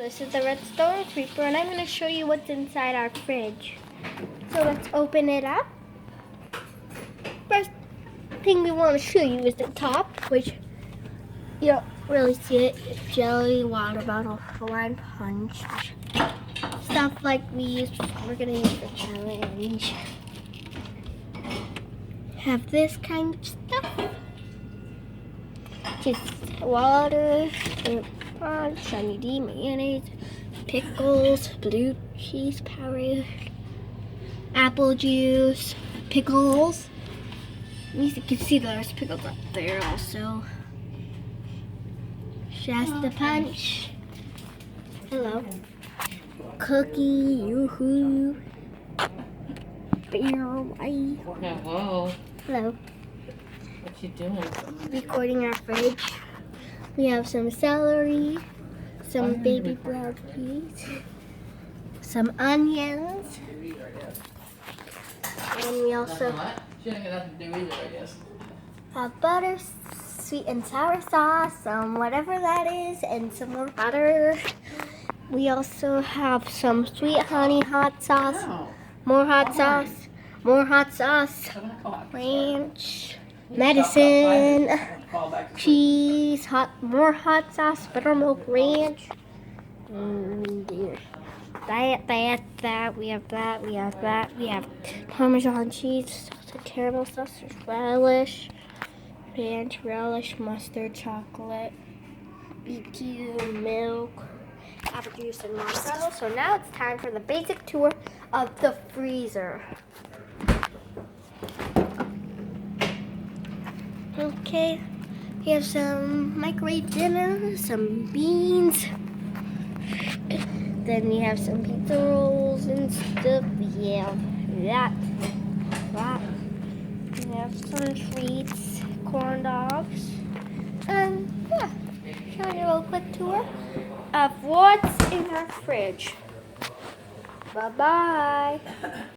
This is the Redstone Creeper, and I'm going to show you what's inside our fridge. So let's open it up. First thing we want to show you is the top, which you don't really see it. It's jelly, water bottle, Hawaiian punch, stuff like these. We're going to use the challenge. Have this kind of stuff. Just water, Sunny D, mayonnaise, pickles, blue cheese powder, apple juice, pickles. You can see there's pickles up there also. Shasta punch. Hello. Cookie, yoo-hoo. Beer, white. Hello. Hello. What you doing? Recording our fridge. We have some celery, some baby brown peas, some onions, and we also She didn't have nothing to do either, I guess. have butter, sweet and sour sauce, some whatever that is, and some more butter. We also have some sweet honey hot sauce, more hot sauce, ranch, medicine, cheese, more hot sauce, buttermilk ranch. We have Parmesan cheese, salted caramel sauce, relish, ranch, relish, mustard, chocolate, BQ, milk, apple juice, and mozzarella. So now it's time for the basic tour of the freezer. Okay, we have some microwave dinner, some beans. Then we have some pizza rolls and stuff. We have that. We have some treats, corn dogs. And yeah, showing you a little quick tour of what's in our fridge. Bye-bye.